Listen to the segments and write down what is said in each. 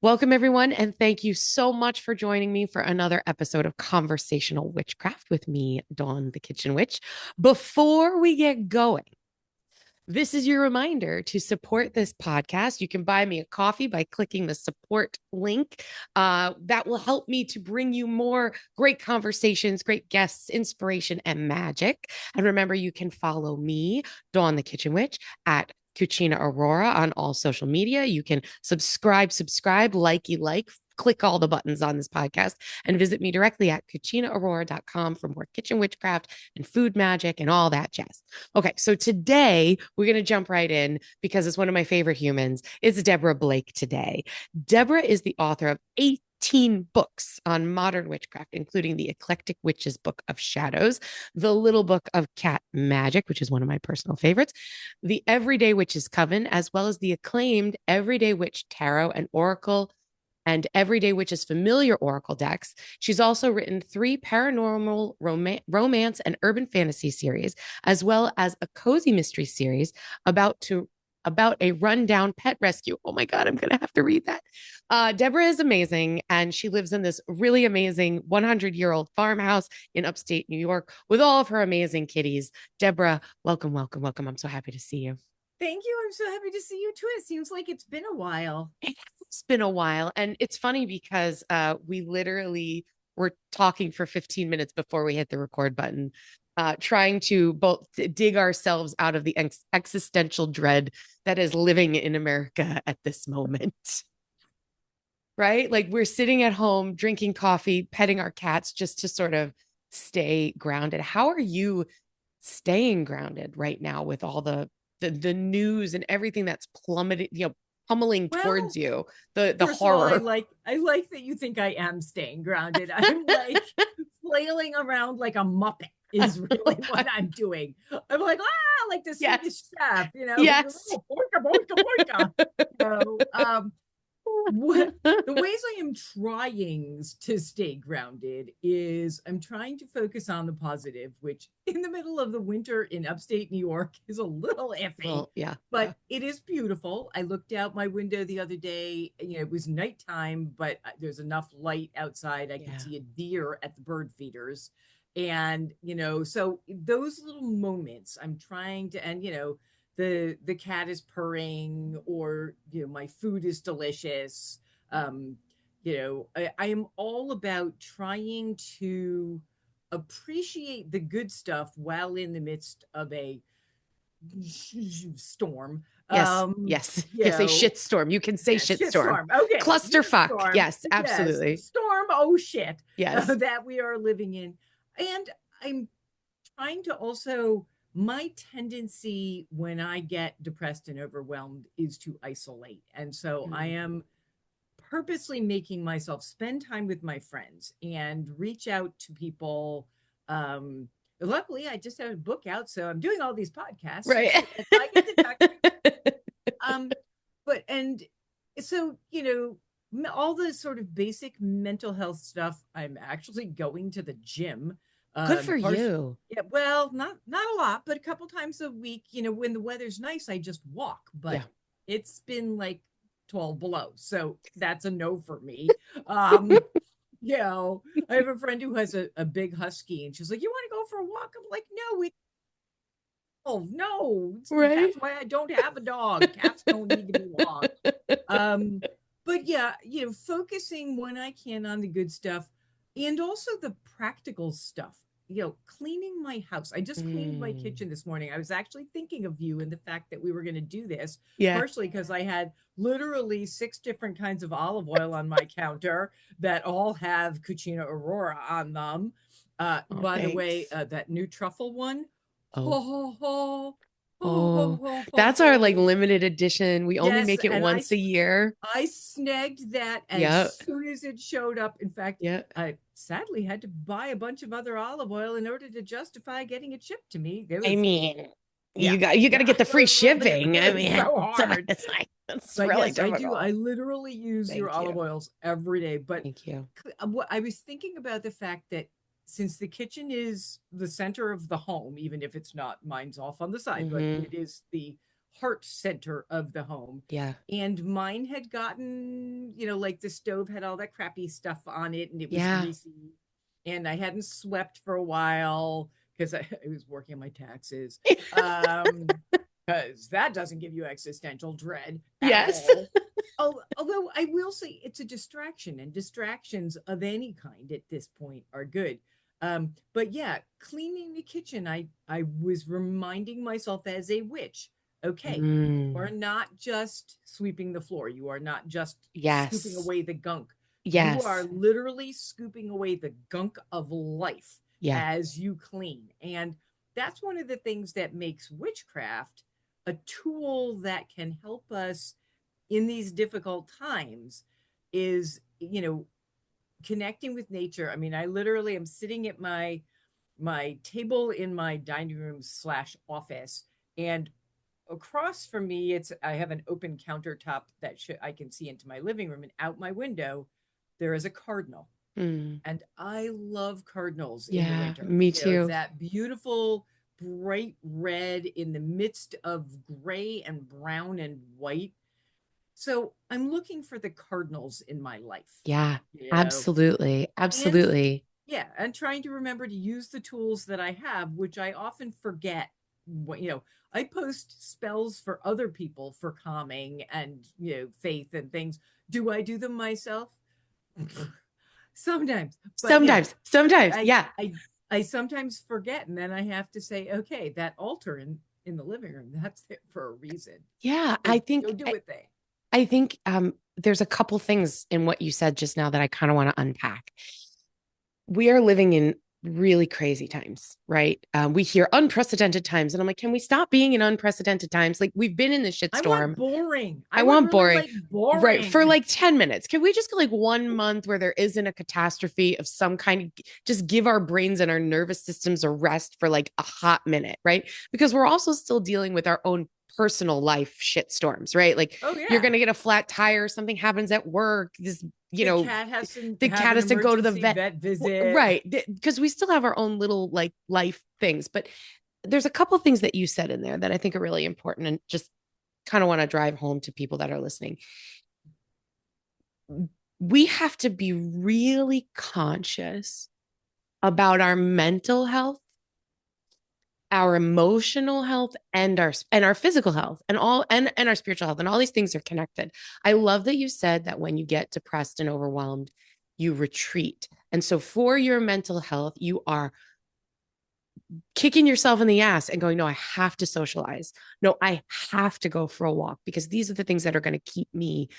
Welcome, everyone, and thank you so much for joining me for another episode of Conversational Witchcraft with me, Dawn the Kitchen Witch. Before we get going, this is your reminder to support this podcast. You can buy me a coffee by clicking the support link. That will help me to bring you more great conversations, great guests, inspiration, and magic. And remember, you can follow me, Dawn the Kitchen Witch, at Cucina Aurora on all social media. You can subscribe, like, click all the buttons on this podcast and visit me directly at cucinaaurora.com for more kitchen witchcraft and food magic and all that jazz. Okay, so today we're going to jump right in because it's one of my favorite humans. It's Deborah Blake today. Deborah is the author of 18 books on modern witchcraft, including the Eclectic Witches Book of Shadows, the Little Book of Cat Magic, which is one of my personal favorites, the Everyday Witches Coven, as well as the acclaimed Everyday Witch Tarot and Oracle and Everyday Witch's familiar oracle decks. She's also written 3 paranormal romance and urban fantasy series, as well as a cozy mystery series about a rundown pet rescue. Oh my God, I'm going to have to read that. Deborah is amazing, and she lives in this really amazing 100-year-old farmhouse in upstate New York with all of her amazing kitties. Deborah, welcome, welcome, welcome. I'm so happy to see you. Thank you. I'm so happy to see you too. It seems like it's been a while. It's been a while. And it's funny because we literally were talking for 15 minutes before we hit the record button, trying to both dig ourselves out of the existential dread that is living in America at this moment. Right? Like we're sitting at home, drinking coffee, petting our cats just to sort of stay grounded. How are you staying grounded right now with all the news and everything that's plummeted, pummeling towards Well, you, the first of all, I horror. like I like that you think I am staying grounded. I'm like flailing around like a muppet is really what I'm doing. I'm like the Swedish Yes. chef, Yes. oh, boinka, boinka, boinka. What the ways I am trying to stay grounded is I'm trying to focus on the positive, which in the middle of the winter in upstate New York is a little iffy, Well, yeah. but it is beautiful. I looked out my window the other day, it was nighttime, but there's enough light outside. I could Yeah. see a deer at the bird feeders. And, so those little moments I'm trying to, and, the cat is purring, or my food is delicious. I am all about trying to appreciate the good stuff while in the midst of a storm. Yes. um Yes. you You say know shitstorm. You can say yeah, shitstorm. shitstorm. Okay, Clusterfuck. shitstorm. Yes, Yes, absolutely. storm. Oh shit, Yes. that we are living in. And I'm trying to also, my tendency when I get depressed and overwhelmed is to isolate. And so I Mm. am purposely making myself spend time with my friends and reach out to people. Luckily, I just have a book out, so I'm doing all these podcasts. Right. So I get to talk to people. Um, but and so all the sort of basic mental health stuff. I'm actually going to the gym. Good for Partially, you. yeah, well, not a lot, but a couple times a week. When the weather's nice, I just walk. But Yeah. it's been like 12 below, so that's a no for me. Um, I have a friend who has a big husky, and she's like, "You want to go for a walk?" I'm like, "No, oh no, Right. that's why I don't have a dog. Cats don't need to be walked." Um, but yeah, focusing when I can on the good stuff and also the practical stuff. Cleaning my house. I just cleaned my Mm. kitchen this morning. I was actually thinking of you and the fact that we were going to do this, Yeah. partially because I had literally 6 different kinds of olive oil on my counter that all have Cucina Aurora on them. Oh, By the way, thanks. that new truffle one, Oh. ho ho ho, ho ho Oh. ho ho That's our like ho. limited edition. We only Yes, make it and once a year. I snagged that as Yeah. soon as it showed up. In fact, Yeah. I sadly had to buy a bunch of other olive oil in order to justify getting it shipped to me. It I was, mean, yeah, you got to yeah, get the free shipping. I it's mean, so hard. it's like it's But really yes, I do. I difficult. literally use your Thank olive you. oils every day. But Thank you. what I was thinking about the fact that since the kitchen is the center of the home, even if it's not, mine's off on the side, but Hmm. it is the heart center of the home. Yeah. And mine had gotten, like the stove had all that crappy stuff on it and it was Yeah. greasy. And I hadn't swept for a while because I was working on my taxes. Because that doesn't give you existential dread at Yes. all. Although I will say it's a distraction, and distractions of any kind at this point are good. But yeah, cleaning the kitchen, I was reminding myself as a witch, okay, you are Mm. not just sweeping the floor, you are not just scooping Yes. away the gunk. You are Yes. literally scooping away the gunk of life Yeah. as you clean. And that's one of the things that makes witchcraft a tool that can help us in these difficult times is, connecting with nature. I mean, I literally am sitting at my table in my dining room slash office, and across from me, I have an open countertop that I can see into my living room, and out my window there is a cardinal. Mm. And I love cardinals in the Yeah, winter. me too. That beautiful bright red in the midst of gray and brown and white. So I'm looking for the cardinals in my life, Yeah, you know, absolutely. and Absolutely. yeah, and trying to remember to use the tools that I have, which I often forget. I post spells for other people for calming and, faith and things. Do I do them myself? Sometimes, but Sometimes. I, Yeah. I, I sometimes forget, and then I have to say, okay, that altar in the living room, that's it for a reason. Yeah, Go, go do it there. I think there's a couple things in what you said just now that I kind of want to unpack. We are living in really crazy times, right? We hear unprecedented times, and I'm like, can we stop being in unprecedented times? Like we've been in this I want shitstorm. boring. I I would want really boring, like right? For boring. like 10 minutes. Can we just go like 1 month where there isn't a catastrophe of some kind? Just give our brains and our nervous systems a rest for like a hot minute, right? Because we're also still dealing with our own personal life shitstorms, right? Like Oh you're yeah. going to get a flat tire, something happens at work, this, The cat has to the have cat an has to go to the emergency vet. vet visit. Right. Because we still have our own little like life things. But there's a couple things that you said in there that I think are really important and just kind of want to drive home to people that are listening. We have to be really conscious about our mental health, our emotional health, and our physical health, and our spiritual health, and all these things are connected. I love that you said that when you get depressed and overwhelmed, you retreat. And so for your mental health, you are kicking yourself in the ass and going, no, I have to socialize. No, I have to go for a walk because these are the things that are going to keep me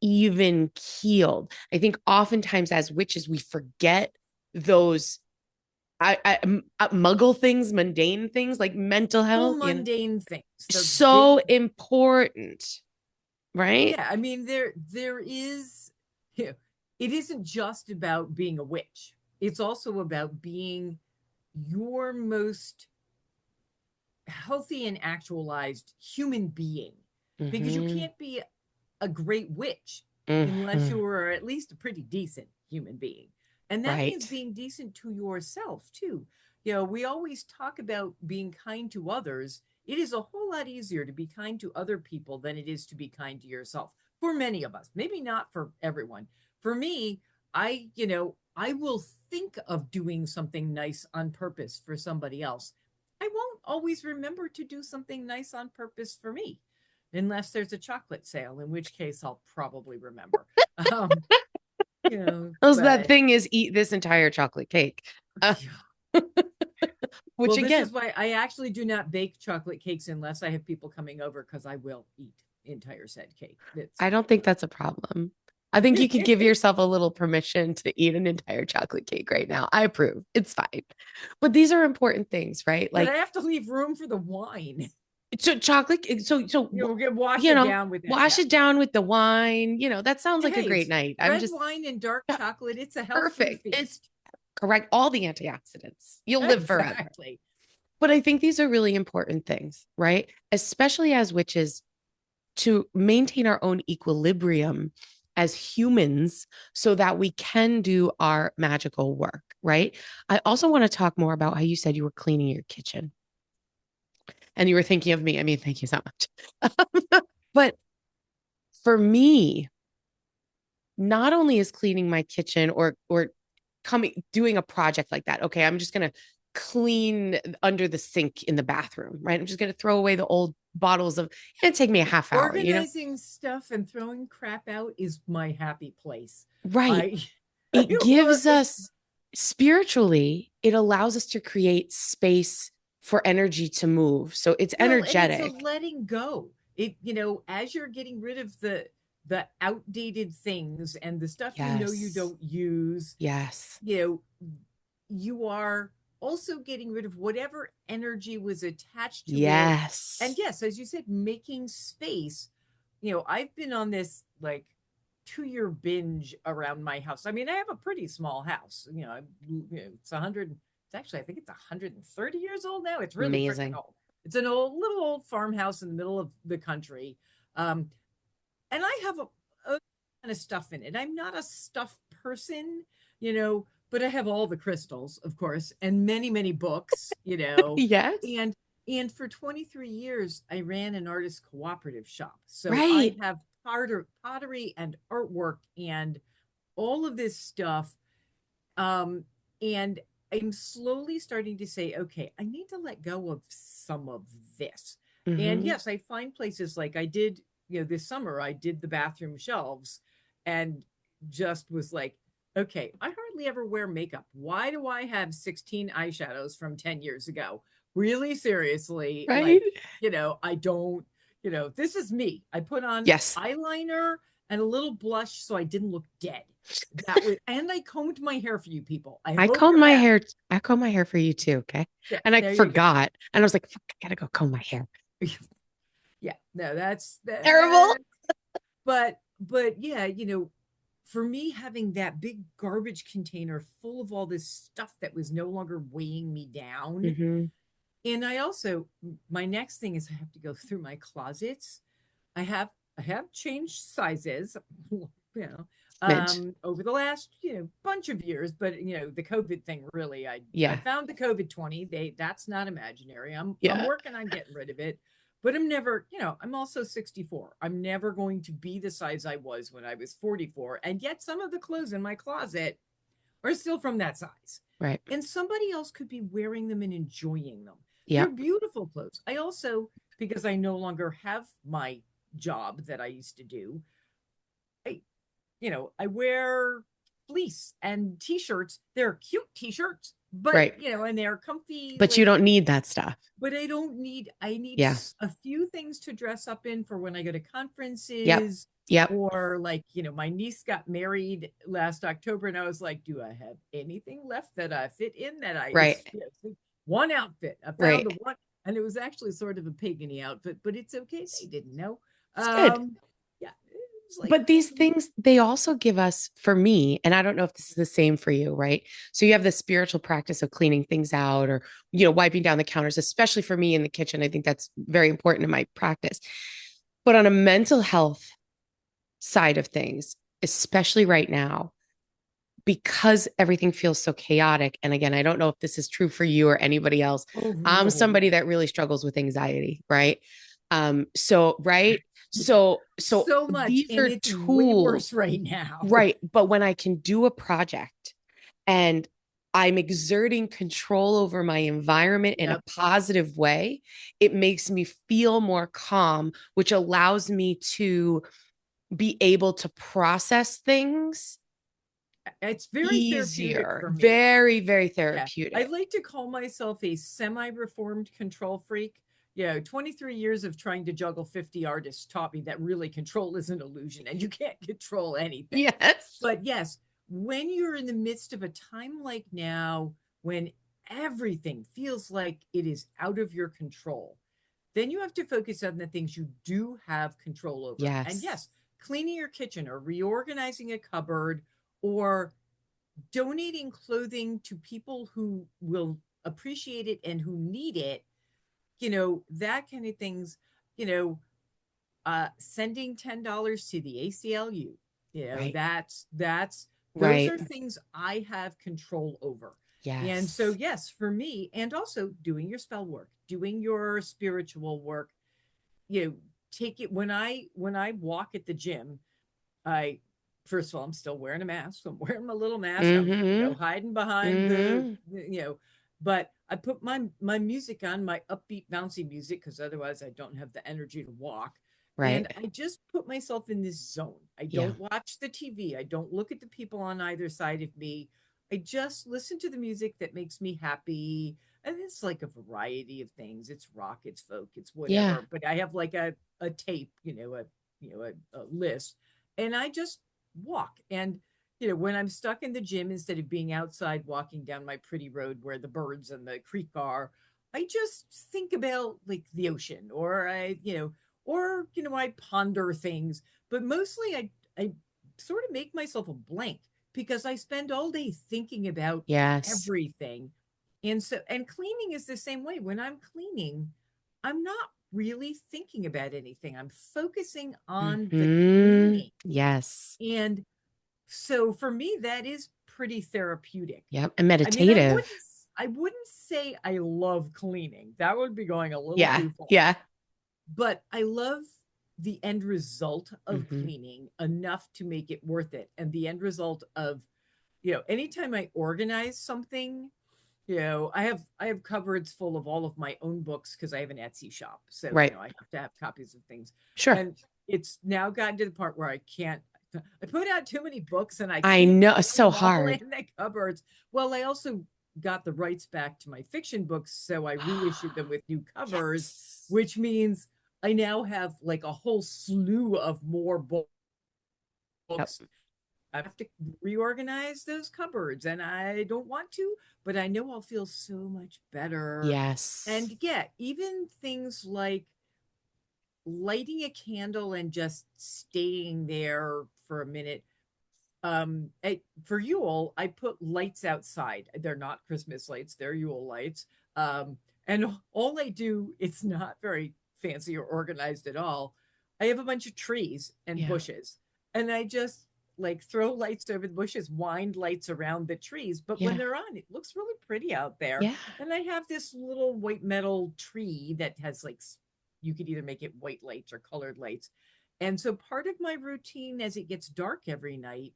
even keeled. I think oftentimes as witches, we forget those muggle things, mundane things like mental Little health, mundane things. The so big important, right? Yeah, I mean there is it isn't just about being a witch. It's also about being your most healthy and actualized human being, because you Mm-hmm. can't be a great witch unless Mm-hmm. you are at least a pretty decent human being. And that means Right. being decent to yourself too. We always talk about being kind to others. It is a whole lot easier to be kind to other people than it is to be kind to yourself. For many of us, maybe not for everyone. For me, I will think of doing something nice on purpose for somebody else. I won't always remember to do something nice on purpose for me, unless there's a chocolate sale, in which case I'll probably remember. Um, So that but thing is eat this entire chocolate cake. Uh, which well, this again, is why I actually do not bake chocolate cakes unless I have people coming over, because I will eat entire said cake. It's I don't think that's a problem. I think you could give yourself a little permission to eat an entire chocolate cake right now. I approve. It's fine. But these are important things, right? but I Like have to leave room for the wine. so chocolate We'll wash you it know, down with that. wash Yeah. it down with the wine. That sounds like a Hey, great it's night. I'm red just wine and dark chocolate. It's a health food perfect. It's feast. correct. All the antioxidants. You'll live forever. Exactly. But I think these are really important things, right? Especially as witches to maintain our own equilibrium as humans so that we can do our magical work, right? I also want to talk more about how you said you were cleaning your kitchen. And you were thinking of me. I mean, thank you so much. But for me, not only is cleaning my kitchen or coming doing a project like that. Okay, I'm just going to clean under the sink in the bathroom, right? I'm just going to throw away the old bottles of it'll take me a half hour, Organizing stuff and throwing crap out is my happy place. Right. I It gives us spiritually, it allows us to create space for energy to move. So it's well, and it's a energetic. letting go. It, as you're getting rid of the outdated things and the stuff you Yes. don't use, Yes. you you are also getting rid of whatever energy was attached to it. And Yes. yes, as you said, making space. I've been on this like 2-year binge around my house. I mean, I have a pretty small house. It's 100. It's actually, I think it's 130 years old now. It's really freaking Amazing. old. It's an old little old farmhouse in the middle of the country. Um, and I have a kind of stuff in it. I'm not a stuff person, but I have all the crystals, of course, and many, many books, Yes. and for 23 years, I ran an artist cooperative shop. So I Right. have pottery and artwork and all of this stuff. And I'm slowly starting to say, okay, I need to let go of some of this. And Mm-hmm. yes, I find places like I did, this summer, I did the bathroom shelves and just was like, okay, I hardly ever wear makeup. Why do I have 16 eyeshadows from 10 years ago? Really seriously, Right. like, I don't, this is me. I put on Yes. eyeliner and a little blush so I didn't look dead. That was, and I combed my hair for you people. I I hope comb you're my happy. hair. I comb my hair for you too. Okay. And I There you go. forgot. And I was like, fuck, I gotta go comb my hair. Yeah, no, that's Terrible. that. But yeah, for me having that big garbage container full of all this stuff that was no longer weighing me down. Mm-hmm. And I also, my next thing is I have to go through my closets. I have I have changed sizes, Smidge. over the last bunch of years. But the COVID thing really, I Yeah. found the COVID 20. That's not imaginary. I'm Yeah. working on getting rid of it, but I'm never. I'm also 64. I'm never going to be the size I was when I was 44, and yet some of the clothes in my closet are still from that size. Right. And somebody else could be wearing them and enjoying them. They're Yep. beautiful clothes. I also, because I no longer have my job that I used to do, I, I wear fleece and t-shirts. They're cute t-shirts, but Right. and they're comfy, But you like, don't need that stuff. but I need Yeah. a few things to dress up in for when I go to Yep. conferences, Yep. or like, my niece got married last October and I was like, do I have anything left that I fit in that I Right. is one outfit. I found Right. the one, and it was actually sort of a pagany outfit, but it's okay. They It's, didn't know. it's good. Yeah, it was like, But these things, they also give us, for me, and I don't know if this is the same for you, right? So you have the spiritual practice of cleaning things out or, wiping down the counters, especially for me in the kitchen. I think that's very important in my practice. But on a mental health side of things, especially right now, because everything feels so chaotic. And again, I don't know if this is true for you or anybody else. oh I'm no, somebody that really struggles with anxiety, right? So right. So so much, these and are it's way tools, worse right now. right? But when I can do a project and I'm exerting control over my environment in a Yep. positive way, it makes me feel more calm, which allows me to be able to process things It's very therapeutic easier. for me. Very, very Yeah, I therapeutic. like to call myself a semi-reformed control freak. 23 years of trying to juggle 50 artists taught me that really control is an illusion and you can't control anything. Yes. But yes, when you're in the midst of a time like now, when everything feels like it is out of your control, then you have to focus on the things you do have control over. And Yes. yes, cleaning your kitchen or reorganizing a cupboard or donating clothing to people who will appreciate it and who need it, that kind of things, you know, sending $10 to the ACLU, Right. that's those Right. are things I have control over. And so, Yes. yes, for me, and also doing your spell work, doing your spiritual work, you know, take it when I walk at the gym, I first of all, I'm still wearing a mask. So I'm wearing my little mask. I'm, Mm-hmm. hiding behind Mm-hmm. but I put my music on, my upbeat, bouncy music, because otherwise I don't have the energy to walk. And Right. I just put myself in this zone. I Yeah. don't watch the TV. I don't look at the people on either side of me. I just listen to the music that makes me happy. And it's like a variety of things. It's rock, it's folk, it's Yeah. whatever. But I have like a tape, a list, and I just walk. And when I'm stuck in the gym, instead of being outside walking down my pretty road where the birds and the creek are, I just think about like the ocean, or I ponder things. But mostly I sort of make myself a blank, because I spend all day thinking about Yes. everything. And cleaning is the same way. When I'm cleaning, I'm not really thinking about anything. I'm focusing on the Mm-hmm. cleaning. Yes. And so for me, that is pretty therapeutic. Yep. And I mean, meditative. I wouldn't say I love cleaning. That would be going a little Yeah. too far. Yeah. But I love the end result of Mm-hmm. cleaning enough to make it worth it. And the end result of, anytime I organize something, I have cupboards full of all of my own books, because I have an Etsy shop. So, Right. I have to have copies of things. Sure. And it's now gotten to the part where I put out too many books and I I can't know. fit It's so them all hard. in the cupboards. Well, I also got the rights back to my fiction books, so I reissued them with new covers, Yes. which means I now have like a whole slew of more Yep. books. I have to reorganize those cupboards, and I don't want to, but I know I'll feel so much better. Yes. And yeah, even things like lighting a candle and just staying there for a minute. For Yule, I put lights outside. They're not Christmas lights, they're Yule lights. And all I do, it's not very fancy or organized at all. I have a bunch of trees and Yeah. bushes, and I just like throw lights over the bushes, wind lights around the trees. But when Yeah. they're on, it looks really pretty out there. Yeah. And I have this little white metal tree that has like, you could either make it white lights or colored lights. And so part of my routine as it gets dark every night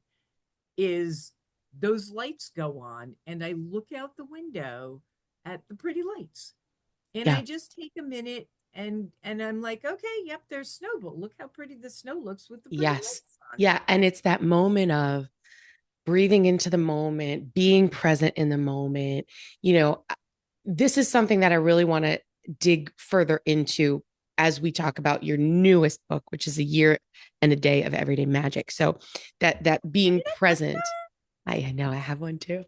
is those lights go on, and I look out the window at the pretty lights, and I Yeah. just take a minute, and I'm like, okay, yep, there's snow, but look how pretty the snow looks with the pretty Yes. lights on. Yeah. And it's that moment of breathing into the moment, being present in the moment. You know, this is something that I really want to dig further into as we talk about your newest book, which is A Year and a Day of Everyday Magic. So that being present, I know I have one too.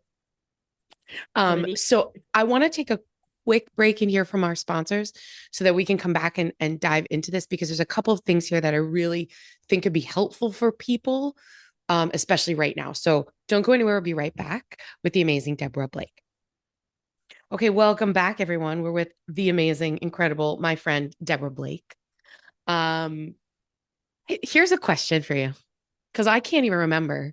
Pretty. So I want to take a quick break in here from our sponsors so that we can come back and dive into this, because there's a couple of things here that I really think could be helpful for people, especially right now. So don't go anywhere. We'll be right back with the amazing Deborah Blake. Okay, welcome back, everyone. We're with the amazing, incredible, my friend Deborah Blake. Um, Here's a question for you, because I can't even remember.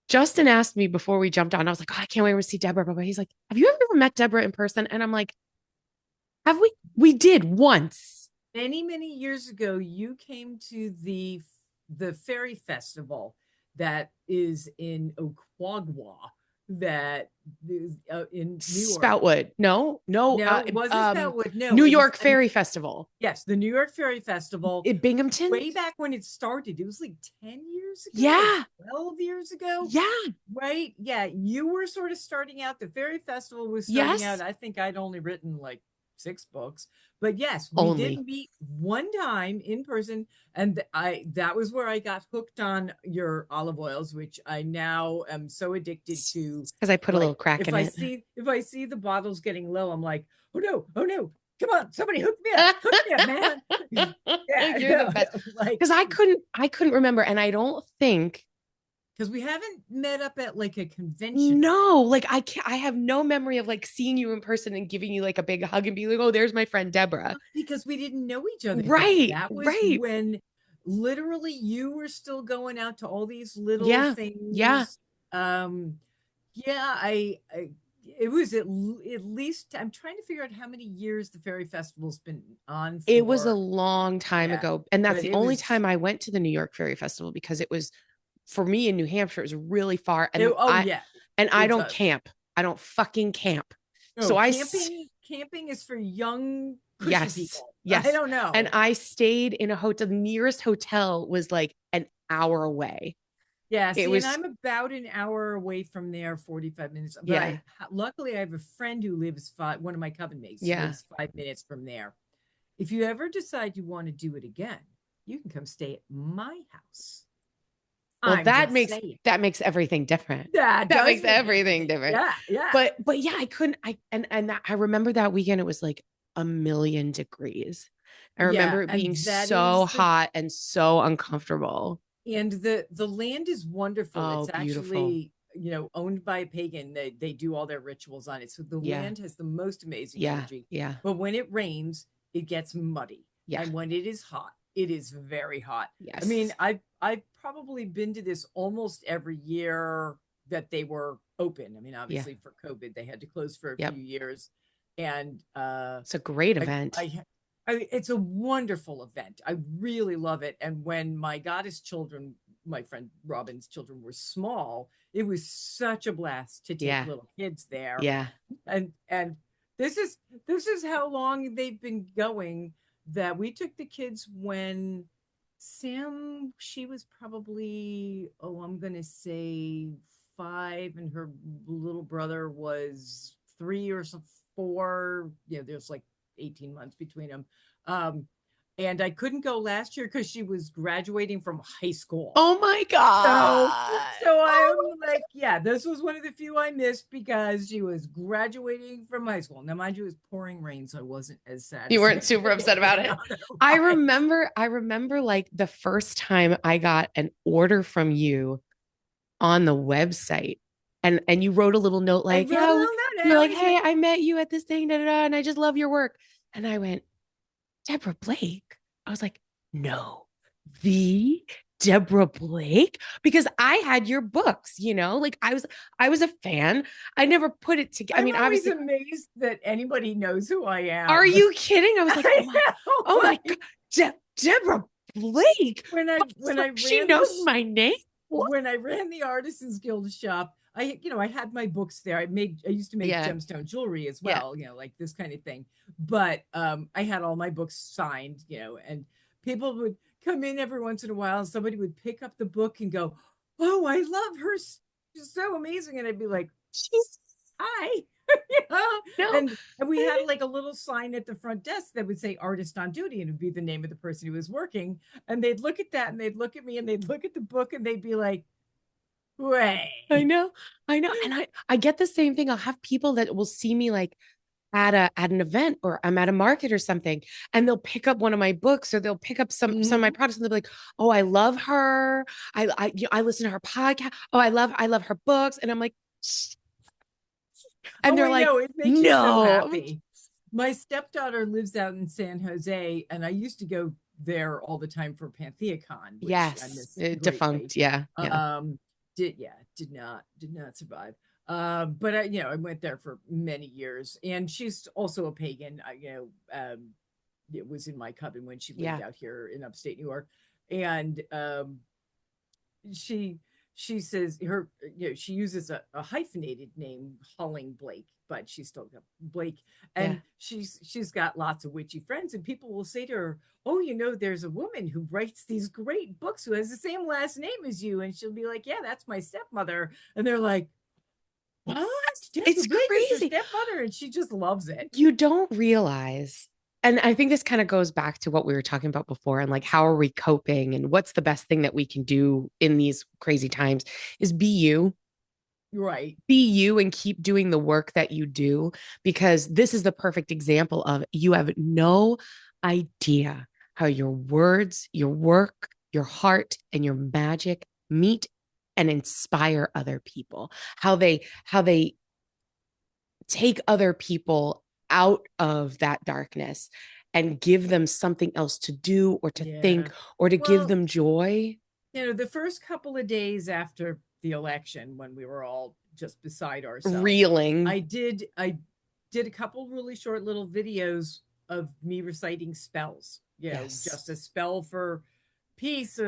Justin asked me before we jumped on. I was like, "Oh, I can't wait to see Deborah." But he's like, "Have you ever met Deborah in person?" And I'm like, "Have we? We did once." Many, many years ago, you came to the fairy festival that is in Oquagwa, that is in New York. Spoutwood. No, no. No, it wasn't Spellwood. No, New it was York Fairy Festival yes, the New York Fairy Festival. in Binghamton. Way back when it started, it was like 10 years ago or Yeah, 12 years ago, yeah, right? Yeah, you were sort of starting out. The Fairy Festival was starting out. yes. I think I'd only written like 6 books, but yes, we did Only meet one time in person, and I that was where I got hooked on your olive oils, which I now am so addicted to. because I put a Like little crack in it. if I see the bottles getting low, I'm like, oh no, come on, somebody hook me up, man. You're the Yeah, best. like, Because I couldn't remember, and I don't think. because we haven't met up at like a convention or No, anything. like I can't, I have no memory of like seeing you in person and giving you like a big hug and being like, "Oh, there's my friend Deborah." Because we didn't know each other then. Right, That was right. when literally you were still going out to all these little Yeah, yeah. things. Um, yeah, it was at least, I'm trying to figure out how many years the Fairy Festival's been on It was a for. long time Yeah, ago. And that's but the it only was, time I went to the New York Fairy Festival because it was for me in New Hampshire, it was really far. And oh yeah, I it's don't a, camp. I don't fucking camp. no, So camping is for young, pushy yes, people. I yes. don't And know. I stayed in a hotel. The nearest hotel was like an hour away. Yeah, It see, and was, I'm about an hour away from there, 45 minutes. But yeah, luckily I have a friend who lives one of my coven mates yeah. lives 5 minutes from there. If you ever decide you want to do it again, you can come stay at my house. Well, I'm just saying. that makes everything different. That That does makes make everything everything. different. Yeah, yeah. But yeah, I couldn't and that I remember that weekend it was like a million degrees. I Yeah, remember it and being that so is the hot and so uncomfortable. and the land is wonderful. Oh, It's beautiful. actually, owned by a pagan. They do all their rituals on it. So the Yeah. land has the most amazing Yeah. energy. Yeah. But when it rains, it gets muddy. Yeah. And when it is hot, it is very hot. I mean, Yes. I've probably been to this almost every year that they were open. I mean, Yeah. obviously for COVID, they had to close for a Yep. few years. And It's a great I, event. I it's a wonderful event. I really love it. And when my goddess children, my friend Robin's children, were small, it was such a blast to take Yeah. little kids there. Yeah. And this is how long they've been going. That we took the kids when Sam, she was probably, oh, I'm gonna say 5, and her little brother was 3 or some 4. There's like 18 months between them. Um, and I couldn't go last year because she was graduating from high school. Oh my So, God. so I'm Oh, like, yeah, this was one of the few I missed because she was graduating from high school. Now, mind you, it was pouring rain, so I wasn't as sad you as weren't it super would upset have about been it. I remember like the first time I got an order from you on the website and you wrote a little note I like, wrote a yeah, little note, and you're I like, always hey, say, I met you at this thing, da, da, da, and I just love your work. And I went, Deborah Blake. I was like, no, the Deborah Blake, because I had your books, like I was a fan. I never put it together. I I'm mean, always obviously, amazed that anybody knows who I are am. you kidding? I was like, I know, oh my God, like Deborah Blake. when I when I She ran knows this my name. What? when I ran the Artisans Guild shop, I had my books there. I used to make Yeah, gemstone jewelry as yeah. well, like this kind of thing. But I had all my books signed, and people would come in every once in a while and somebody would pick up the book and go, "Oh, I love her. She's so amazing." And I'd be like, She's "Hi." no, And we had like a little sign at the front desk that would say artist on duty, and it would be the name of the person who was working. And they'd look at that and they'd look at me and they'd look at the book and they'd be like, I way. know, I know. And I get the same thing. I'll have people that will see me like at an event or I'm at a market or something, and they'll pick up one of my books or they'll pick up some of my Mm-hmm. products and they'll be like, "Oh, I love her. I listen to her podcast. Oh, I love her books." And I'm like, "Shh." And Oh, they're I like, know. It makes you so "No." happy. My stepdaughter lives out in San Jose, and I used to go there all the time for PantheaCon, which I Yes, miss greatly. defunct. Yeah, yeah, Um, did not survive. But I went there for many years, and she's also a pagan. It was in my coven when she lived yeah, out here in upstate New York, and she she says she uses a hyphenated name, Hulling Blake, but she's still got Blake. yeah. And she's got lots of witchy friends, and people will say to her, "Oh, there's a woman who writes these great books who has the same last name as you," and she'll be like, "Yeah, that's my stepmother." And they're like, "What? Deborah It's Blake is your crazy. stepmother?" And she just loves it. You don't realize, and I think this kind of goes back to what we were talking about before, and like how are we coping and what's the best thing that we can do in these crazy times is Right. be you and keep doing the work that you do, because this is the perfect example of you have no idea how your words, your work, your heart, and your magic meet and inspire other people, how they take other people out of that darkness and give them something else to do or to Yeah. think or to give Well, them joy. the first couple of days after the election when we were all just beside ourselves. Reeling. I did a couple really short little videos of me reciting spells, Yes. just a spell for peace,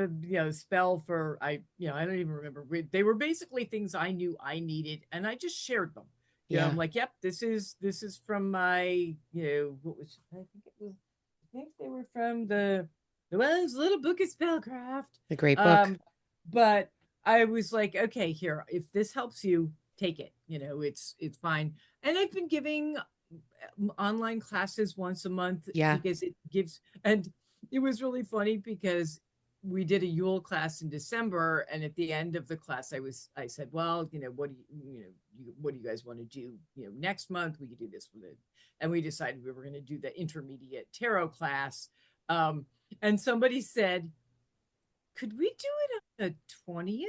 spell for, I don't even remember. They were basically things I knew I needed, and I just shared them. Yeah. I'm like, yep, this is from my, what was, I think it was, I think they were from the one's little book of spellcraft. A great book. Um, but I was like, okay, here, if this helps you, take it. It's fine. And I've been giving online classes once a month Yeah. because it gives, and it was really funny because we did a Yule class in December, and at the end of the class, I said, well, what do you guys want to do? Next month we could do this with it, and we decided we were going to do the intermediate tarot class. And somebody said, could we do it on the 20th?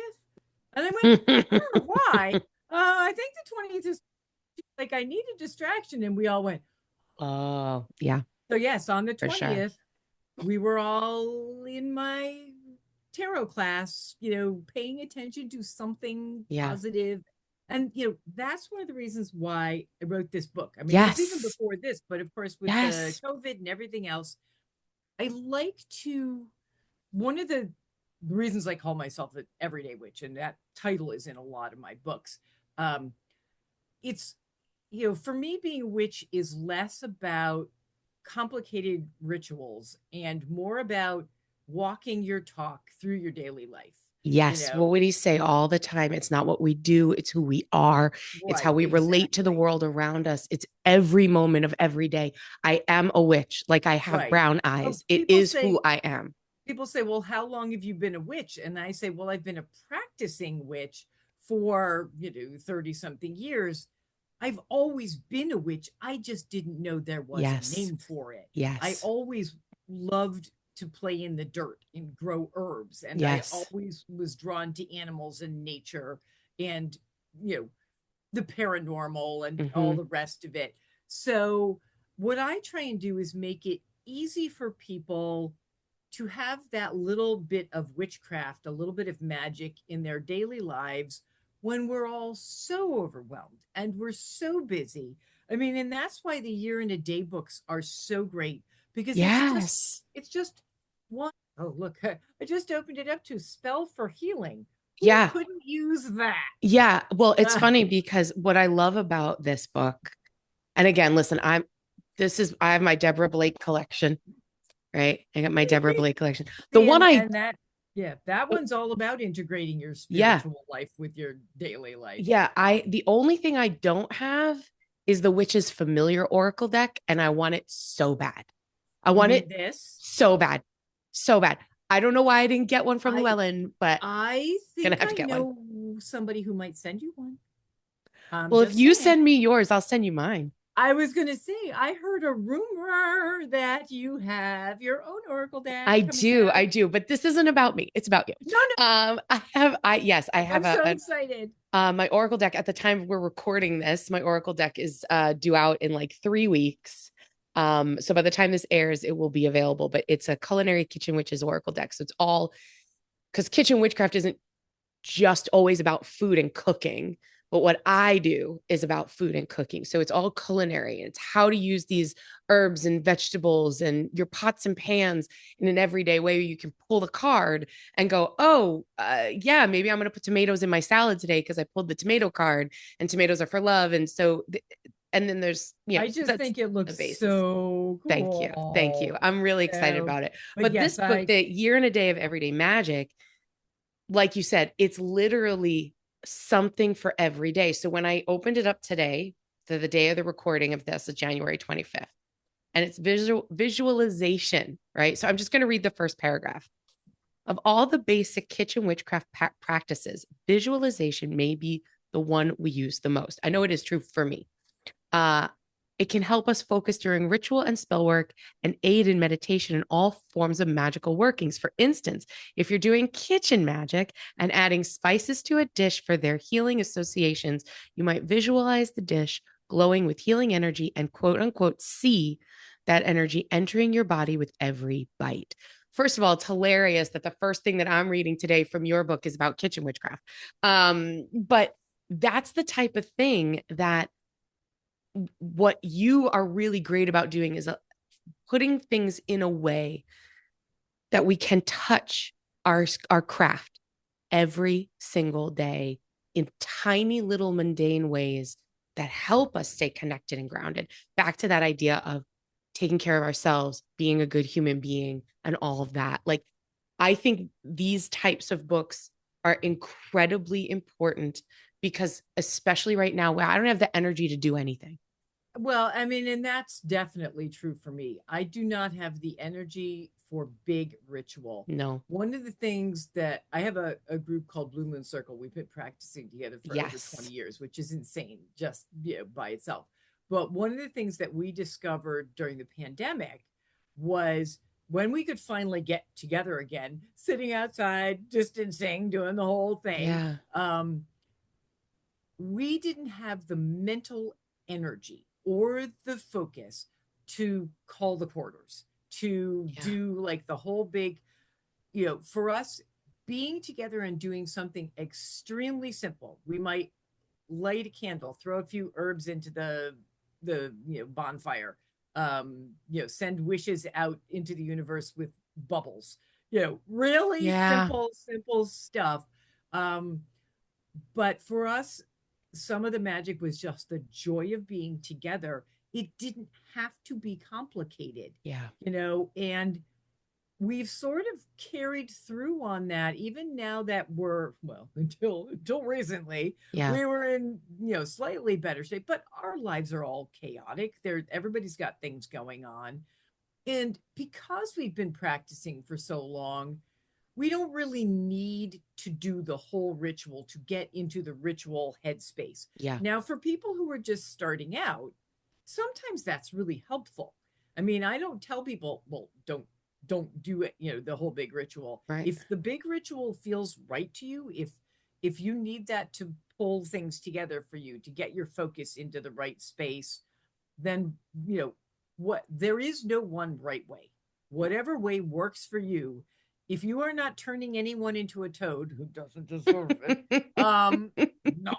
And I went, sure, why? I think the 20th is like, I need a distraction. And we all went, Oh, yeah, so yes, on the for sure. 20th, we were all in my tarot class, paying attention to something Yeah. positive. And, that's one of the reasons why I wrote this book. I mean, it was even Yes. before this, but of course, with the Yes. COVID and everything else, I like to, one of the reasons I call myself an everyday witch, and that title is in a lot of my books. It's, for me, being a witch is less about complicated rituals and more about walking your talk through your daily life. You Yes. Well, know, what do you say all the time? It's not what we do, it's who we are. It's how right, we relate to the exactly. world around us. It's every moment of every day. I am a witch. Like I have Right. brown Oh, eyes. It is who I am. people say, well, how long have you been a witch? And I say, well, I've been a practicing witch for, 30 something years. I've always been a witch. I just didn't know there was a Yes. name for it. I Yes. always loved to play in the dirt and grow herbs. And I Yes. always was drawn to animals and nature and, you know, the paranormal and all Hmm. the rest of it. So, what I try and do is make it easy for people to have that little bit of witchcraft, a little bit of magic in their daily lives when we're all so overwhelmed and we're so busy. I mean, and that's why the year in a day books are so great because Yes. it's just one. Oh, look, I just opened it up to spell for healing. Who Yeah. couldn't use that? Yeah. Well, it's funny because what I love about this book, and again, listen, I have my Deborah Blake collection, right? I got my Deborah Blake collection. The See, one and that, yeah, that one's all about integrating your yeah, spiritual life with your daily life. yeah, the only thing I don't have is the Witch's Familiar Oracle deck, and I want it so bad. I You want mean it this? so bad. So bad. I don't know why I didn't get one from I Llewellyn, but I gonna think have to I get one. know somebody who might send you one. I'm Well, if just you saying. send me yours, I'll send you mine. I was going to say, I heard a rumor that you have your own Oracle deck I coming do, out. I do, but this isn't about me. It's about you. No, no, I I'm have so excited. my Oracle deck at the time we're recording this. My Oracle deck is due out in like 3 weeks. So by the time this airs, it will be available. But it's a culinary kitchen witches Oracle deck. So it's all because kitchen witchcraft isn't just always about food and cooking. But what I do is about food and cooking. So it's all culinary. It's how to use these herbs and vegetables and your pots and pans in an everyday way. You can pull the card and go, oh, yeah, maybe I'm going to put tomatoes in my salad today because I pulled the tomato card and tomatoes are for love. And so, and then there's, I so just that's think it the looks basis. so Thank you. Thank you. cool. I'm really excited So, about it. but But this yes, book, The Year and a Day of Everyday Magic, like you said, it's literally something for every day. So when I opened it up today, the day of the recording of this is January 25th, and it's visualization, right? So I'm just going to read the first paragraph. Of all the basic kitchen witchcraft practices, visualization may be the one we use the most. I know it is true for me. Uh, it can help us focus during ritual and spell work and aid in meditation in all forms of magical workings. For instance, if you're doing kitchen magic and adding spices to a dish for their healing associations, you might visualize the dish glowing with healing energy and quote unquote see that energy entering your body with every bite. first of all, it's hilarious that the first thing that I'm reading today from your book is about kitchen witchcraft. But that's the type of thing that what you are really great about doing is putting things in a way that we can touch our craft every single day in tiny little mundane ways that help us stay connected and grounded. Back to that idea of taking care of ourselves, being a good human being, and all of that. Like, I think these types of books are incredibly important because, especially right now, where I don't have the energy to do anything. Well, I mean, and that's definitely true for me. I do not have the energy for big ritual. No. One of the things that I have a group called Blue Moon Circle. We've been practicing together for over 20 Yes. years, which is insane just by itself. But one of the things that we discovered during the pandemic was when we could finally get together again, sitting outside, distancing, doing the whole thing. Yeah. We didn't have the mental energy or the focus to call the quarters, to Yeah. do like the whole big, for us, being together and doing something extremely simple. We might light a candle, throw a few herbs into the bonfire, send wishes out into the universe with bubbles, really Yeah. simple stuff. But for us, some of the magic was just the joy of being together. It didn't have to be complicated, Yeah. and we've sort of carried through on that, even now that we're, well, until recently, Yeah. we were in, slightly better shape, but our lives are all chaotic. Everybody's got things going on. And because we've been practicing for so long, we don't really need to do the whole ritual to get into the ritual headspace. Yeah. Now, for people who are just starting out, sometimes that's really helpful. I mean, I don't tell people, well, don't do it, the whole big ritual. Right. If the big ritual feels right to you, if you need that to pull things together for you, to get your focus into the right space, then what there is no one right way. Whatever way works for you, if you are not turning anyone into a toad who doesn't deserve it, not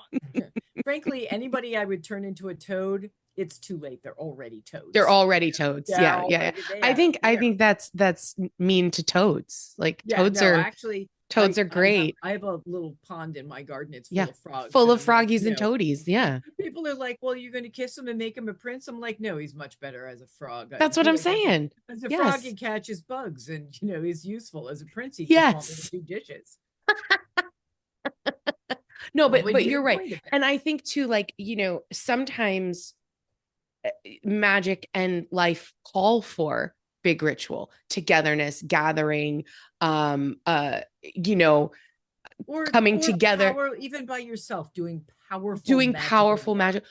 frankly, anybody I would turn into a toad, it's too late. They're already They're toads. already toads. They're Yeah, yeah, yeah. already I there. think I think that's mean to toads. Like Yeah, no, actually, toads are great. I have a little pond in my garden. It's Yeah. full of frogs, Full and of I'm like, froggies and toadies. Yeah. people are like, "Well, you're going to kiss him and make him a prince?" I'm like, "No, he's much better as a frog. That's what I'm Like saying. as a frog, Yes. he catches bugs, and is useful. As a prince, he just wants me to Yes. do dishes." No, What would but be the you're right. point of it? And I think too, like, sometimes magic and life call for big ritual, togetherness, gathering, you know, coming Or together, power, even by yourself, doing powerful doing magical powerful work. magic.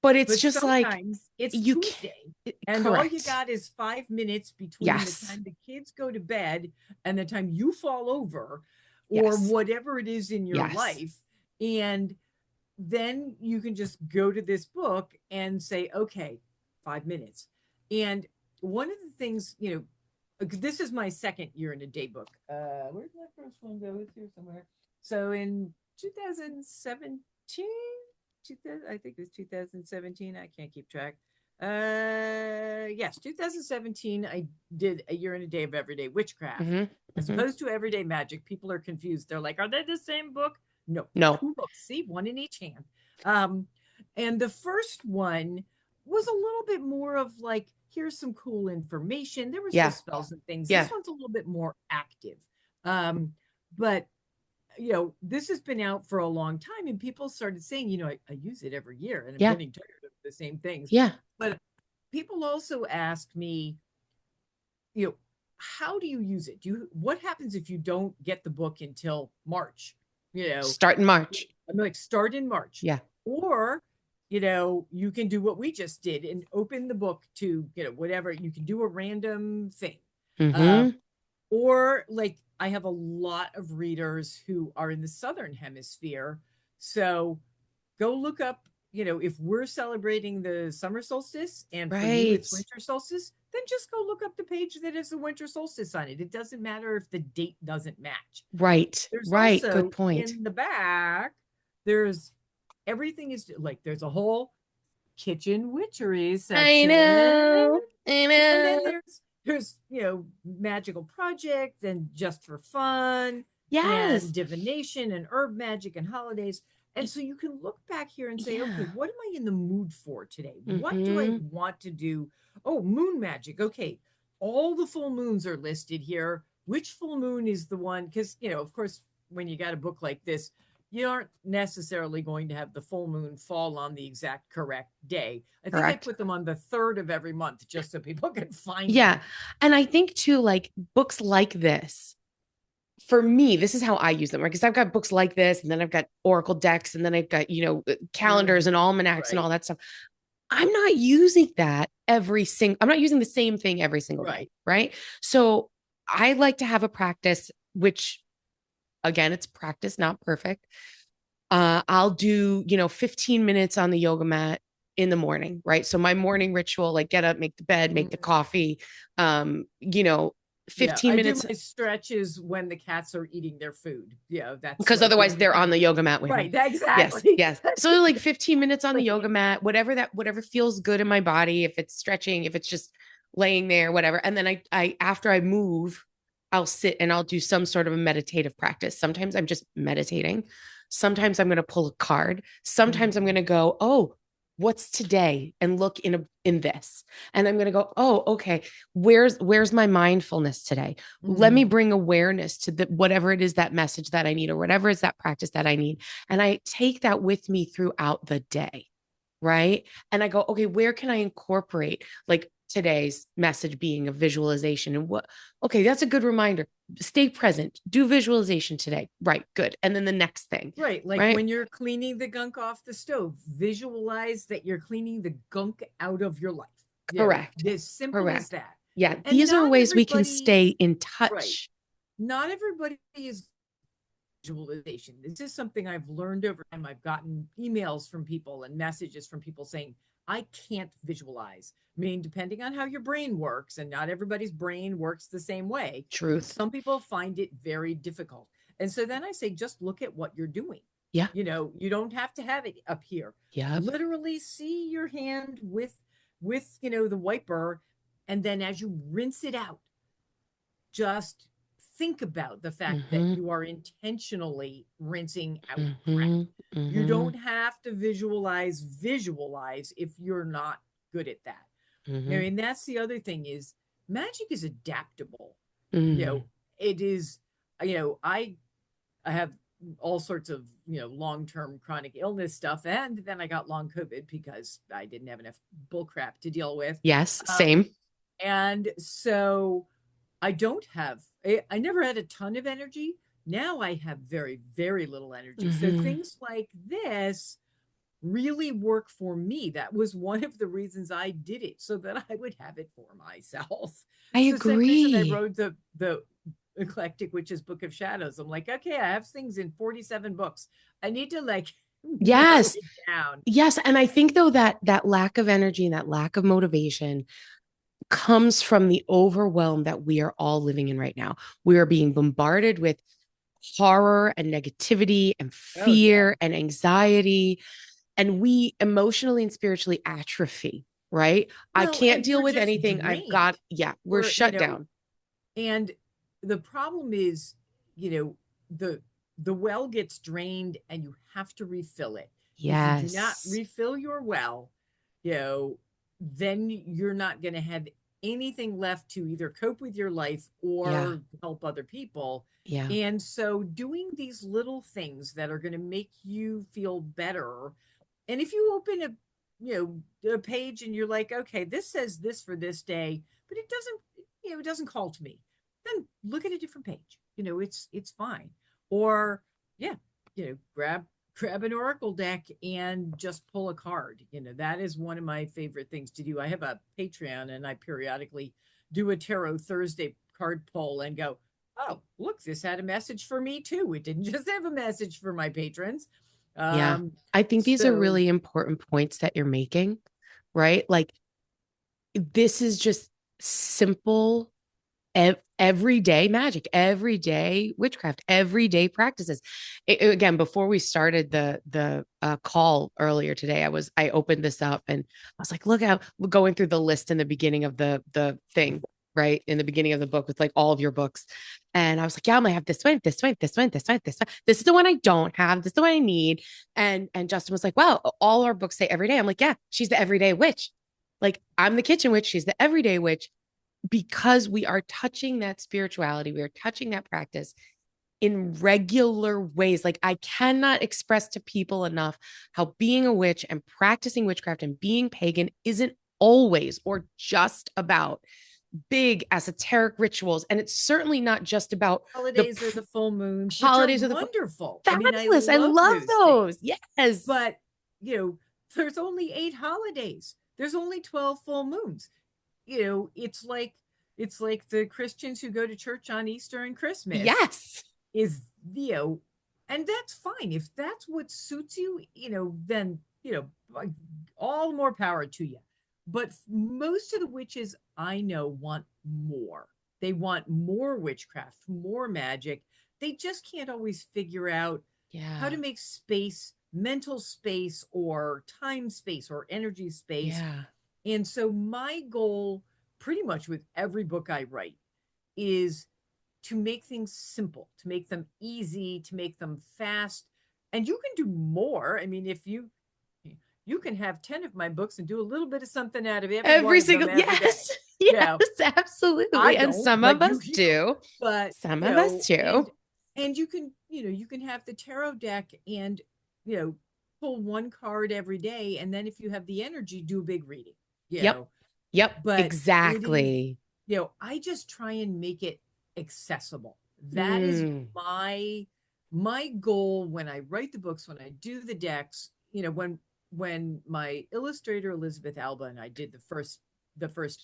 But it's But just like sometimes it's you can't. Tuesday, and all you Correct. got is 5 minutes between the Yes. time the kids go to bed and the time you fall over, or Yes. whatever it is in your Yes. life. And then you can just go to this book and say, okay, 5 minutes. And one of the things, this is my second year in a day book. Where did my first one go? It's here somewhere. So in 2017, I think it was 2017. I can't keep track. Yes, 2017. I did a year and a day of everyday witchcraft, Mm-hmm. as Mm-hmm. opposed to everyday magic. People are confused. They're like, "Are they the same book?" No, No. two books. See, one in each hand. And the first one was a little bit more of like, here's some cool information. There were still Yeah. spells and things. Yeah. This one's a little bit more active. But this has been out for a long time, and people started saying, I use it every year and I'm Yeah. getting tired of the same things. Yeah. But people also ask me, how do you use it? What happens if you don't get the book until March? Start in March. I'm like, start in March. Yeah. Or, you can do what we just did and open the book to, whatever. You can do a random thing. Mm-hmm. Or like, I have a lot of readers who are in the Southern Hemisphere. So go look up, if we're celebrating the summer solstice and for you Right. it's winter solstice, then just go look up the page that has the winter solstice on it. It doesn't matter if the date doesn't match. Right. There's Right. Good also point. in the back, there's everything is like there's a whole kitchen witchery I section. know. I And then know. there's magical project and just for fun and Yes. divination and herb magic and holidays. And so you can look back here and say, okay, Yeah. what am I in the mood for today? What do I Mm-hmm. want to do? Oh, moon magic. Okay. All the full moons are listed here. Which full moon is the one? Because, of course, when you got a book like this, you aren't necessarily going to have the full moon fall on the exact correct day. I think I Correct. put them on the third of every month just so people can find Yeah. them. And I think too, like books like this, for me, this is how I use them, right? Because I've got books like this, and then I've got oracle decks, and then I've got, calendars and almanacs and Right, all that stuff. I'm not using that I'm not using the same thing every single day, right. right? So I like to have a practice, which again, it's practice, not perfect. I'll do, 15 minutes on the yoga mat in the morning, right? So my morning ritual, like get up, make the bed, make the Mhm. coffee, um, you know, Yeah, 15 I do minutes, my stretches when the cats are eating their food. Yeah, that's because like otherwise they're on the yoga mat with me. right, Yes, exactly. yes. So like 15 minutes on the Right. yoga mat, whatever feels good in my body, if it's stretching, if it's just laying there, whatever. And then I after I move, I'll sit and I'll do some sort of a meditative practice. Sometimes I'm just meditating. Sometimes I'm going to pull a card. Sometimes I'm Mhm. going to go, "Oh, what's today?" and look in this. And I'm going to go, "Oh, okay. Where's my mindfulness today? Let me Mhm. bring awareness to whatever it is, that message that I need, or whatever is that practice that I need." And I take that with me throughout the day. Right. And I go, okay, where can I incorporate like today's message being a visualization, and okay, that's a good reminder. Stay present, do visualization today. Right. Good. And then the next thing. Right, like Right. when you're cleaning the gunk off the stove, visualize that you're cleaning the gunk out of your life. Correct. As simple as Correct. that. Yeah. And These are not ways we can everybody, stay in right, touch. not everybody is visualization. This is something I've learned over time. I've gotten emails from people and messages from people saying, I can't visualize. I mean, depending on how your brain works, and not everybody's brain works the same way, Truth. some people find it very difficult. And so then I say, just look at what you're doing. Yeah. You don't have to have it up here. Yep. Literally see your hand with the wiper, and then as you rinse it out, just think about the fact that Mm-hmm. you are intentionally rinsing out crap. Mm-hmm. You Mm-hmm. don't have to visualize if you're not good at that. I Mm-hmm. mean, that's the other thing is magic is adaptable. You Mm. know, it is, I have all sorts of, long-term chronic illness stuff. And then I got long COVID because I didn't have enough bull crap to deal with. Yes. Um, Same. and so I don't have, I never had a ton of energy. Now I have very, very little energy. So Mm-hmm. things like this really work for me. That was one of the reasons I did it, so that I would have it for myself. I It's the same reason I agree. wrote the Eclectic Witches Book of Shadows. I'm like, okay, I have things in 47 books. I need to like narrow Yes. it down. Yes. And I think though that lack of energy and that lack of motivation comes from the overwhelm that we are all living in right now. We are being bombarded with horror and negativity and Oh yeah. fear and anxiety, and we emotionally and spiritually atrophy, right? I Well, can't and deal we're with just anything. drained. We're We're, shut down. and the problem is, you know, the the well gets drained and you have to refill it. If you do not Yes. refill your well, you know, then you're not going to have anything left to either cope with your life Yeah. or help other people. Yeah. And so doing these little things that are going to make you feel better. And if you open a page and you're like, okay, this says this for this day, but it doesn't call to me, then look at a different page. It's fine. Or yeah, grab an oracle deck and just pull a card. That is one of my favorite things to do. I have a Patreon and I periodically do a tarot Thursday card pull and go, oh, look, this had a message for me too. It didn't just have a message for my patrons. Yeah. um I think these are so really important points that you're making, right? Like this is just simple everyday magic, everyday witchcraft, everyday practices. Again, before we started the call earlier today, I opened this up and I was like, look out, we're going through the list in the beginning of the thing, right in the beginning of the book with like all of your books, and I was like, yeah, I'm gonna have this one, this one, this one, this one, this one. This is the one I don't have. This is the one I need. And Justin was like, wow, all our books say every day. I'm like, yeah, she's the everyday witch. Like I'm the kitchen witch, she's the everyday witch, because we are touching that spirituality, we are touching that practice in regular ways. Like I cannot express to people enough how being a witch and practicing witchcraft and being pagan isn't always or just about big esoteric rituals. And it's certainly not just about the Holidays or the full moons, which are holidays or the wonderful. I mean, I fabulous. I love love those things. those. Yes. But, there's only 8 holidays. There's only 12 full moons. It's like the Christians who go to church on Easter and Christmas Yes. is, and that's fine. If that's what suits you, then, like, all the more power to you. But most of the witches I know want more. They want more witchcraft, more magic. They just can't always figure out how Yeah. to make space, mental space, or time space, or energy space. Yeah. And so my goal, pretty much with every book I write, is to make things simple, to make them easy, to make them fast. And you can do more. I mean, if you can have 10 of my books and do a little bit of something out of every one Every of them single, every day. yes. You Yes, know, I absolutely. And don't, some of but us do. but Some of us and do. you can have the tarot deck and you know pull one card every day, and then if you have the energy, do a big reading. you Yep. know Yep. but it is, Exactly. I just try and make it accessible. That is Mm. my goal when I write the books, when I do the decks. When my illustrator Elizabeth Alba and I did the first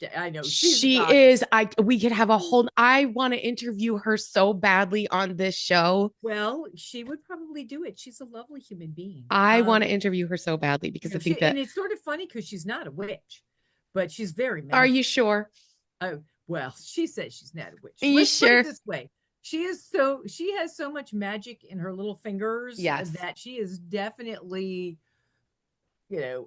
day, I know she's She got is, we could have a is whole, I want to interview her so badly on this show. well, she would probably do it. She's a lovely human being. I want to interview her so badly because I think And that, it's sort of funny because she's not a witch, but she's very are you magical. sure? Oh, well, she says she's not a Are witch. you Let's put it sure? this way. She has so much magic in her little fingers Yes. that she is definitely,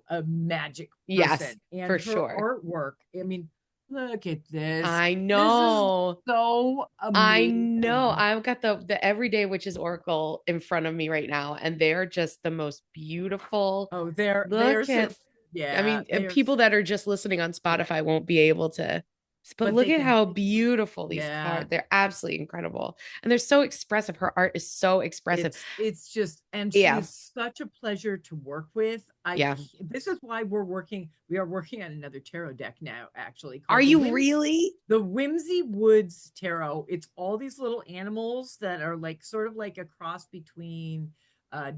a magic Yes, person. And for her sure. artwork, I mean, look at this. I This is know. so I know. amazing. I've got the Everyday Witches Oracle in front of me right now, and they're just the most beautiful. Oh, they're Look so, at, I yeah, mean, and they're, people that are just listening on yeah, Spotify won't be able to, but but look at how they can, beautiful these yeah. cards. They're absolutely incredible. And they're so expressive. Her art is so expressive. It's just, and she Yeah. is such a pleasure to work with. Yeah. This is why we are working on another tarot deck now, actually, Are called you really? the Whimsy Woods Tarot. It's all these little animals that are like sort of like a cross between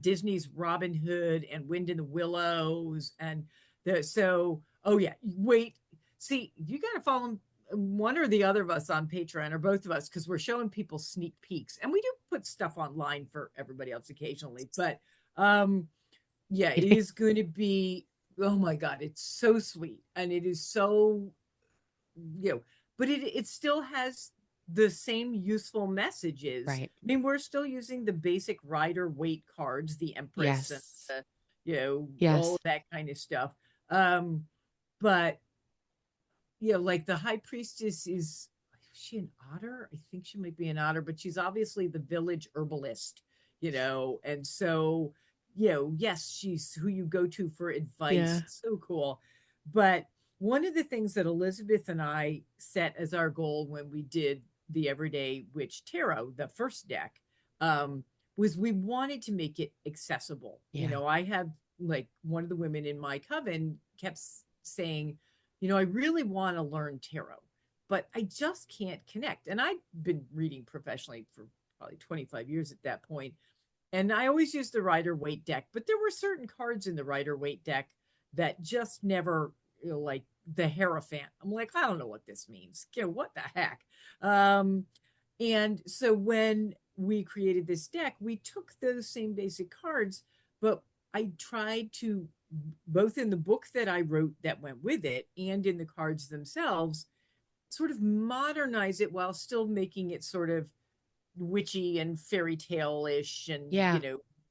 Disney's Robin Hood and Wind in the Willows. And oh yeah, wait, see, you got to follow one or the other of us on Patreon, or both of us, because we're showing people sneak peeks, and we do put stuff online for everybody else occasionally. But yeah, it is going to be, oh my God, it's so sweet, and it is so, you know, but it still has the same useful messages. Right. I mean, we're still using the basic Rider Waite cards, the Empress, and Yes. the, all Yes. of that kind of stuff. But like the High Priestess is she an otter? I think she might be an otter, but she's obviously the village herbalist, and so, yes, she's who you go to for advice. Yeah. It's so cool. But one of the things that Elizabeth and I set as our goal when we did the Everyday Witch Tarot, the first deck, was we wanted to make it accessible. Yeah. I have, like, one of the women in my coven kept saying, I really want to learn tarot, but I just can't connect. And I've been reading professionally for probably 25 years at that point. And I always used the Rider Waite deck, but there were certain cards in the Rider Waite deck that just never, like the Hierophant. I'm like, I don't know what this means. What the heck? And so when we created this deck, we took those same basic cards, but I tried to, both in the book that I wrote that went with it and in the cards themselves, sort of modernize it while still making it sort of witchy and fairy tale-ish and, Yeah.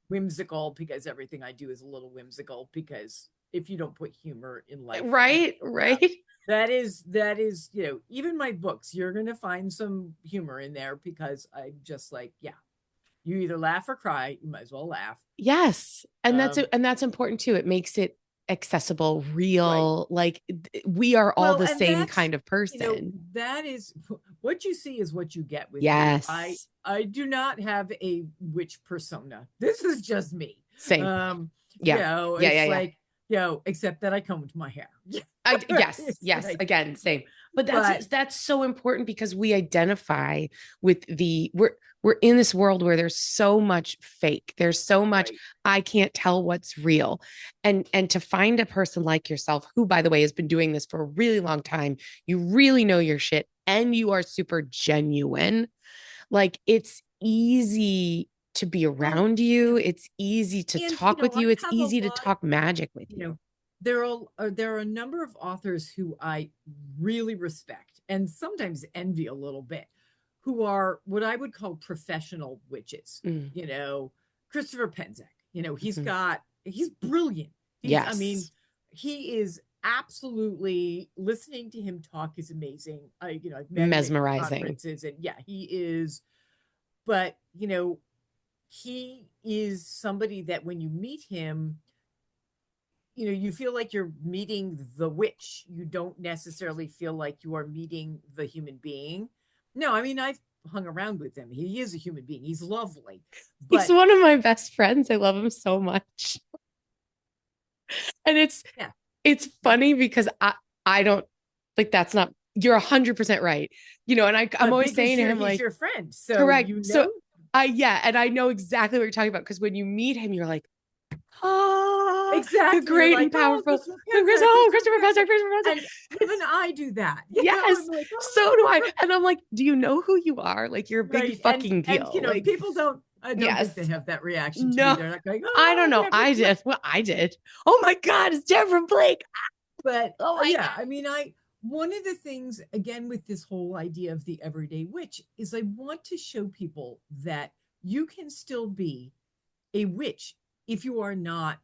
whimsical, because everything I do is a little whimsical, because if you don't put humor in life, Right. yeah, Right. that is, even my books, you're going to find some humor in there, because I'm just like, yeah, you either laugh or cry, you might as well laugh. Yes. Um, And that's important too. It makes it accessible, right. real. Like we are all Well, the and same that's, kind of person. that is what you see is what you get with me. I Yes. I do not have a witch persona. This is just me. Same. Um, Yeah. Yeah. Yeah. it's Yeah. like, except that I combed my hair. Yes, It's yes. like, Again, same. But but that's so important because we identify with we're in this world where there's so much fake. There's so much right. I can't tell what's real. And to find a person like yourself who by the way has been doing this for a really long time, you really know your shit and you are super genuine. Like it's easy to be Well, around you. It's easy to and talk with I you. It's have a easy to lot, talk magic with you you. know, there are a number of authors who I really respect and sometimes envy a little bit, who are what I would call professional witches. Mm, Christopher Penczak. mhm. He's brilliant. I mean, Yes. he is absolutely, listening to him talk is amazing. I've met him at Mesmerizing. conferences, and yeah, he is. But he is somebody that when you meet him, you feel like you're meeting the witch. You don't necessarily feel like you are meeting the human being. No, I mean, I've hung around with him. He is a human being. He's lovely. He's But one of my best friends. I love him so much. And yeah, it's funny because I don't like that's not you're 100% right. And I'm but always because saying to him he's like, your friend. So correct. So yeah, and I know exactly what you're talking about because when you meet him, you're like, the exactly. You're great like, and oh, powerful Christopher Chris, Penczak, Christopher Christopher Pezzer, Penczak. Christopher Pezzer. And even I do that. I'm Yes, like, so oh, do I. Christopher. And I'm like, do you know who you are? Like you're a big Right. And fucking and deal. Like, people don't, I don't think they yes. have that reaction to me. No, They're not going, I don't oh, know. Deborah I Blake. did. Well, I did. Oh my God, it's Deborah Blake. But Oh my yeah, God. I mean, one of the things, again, with this whole idea of the everyday witch, is I want to show people that you can still be a witch if you are not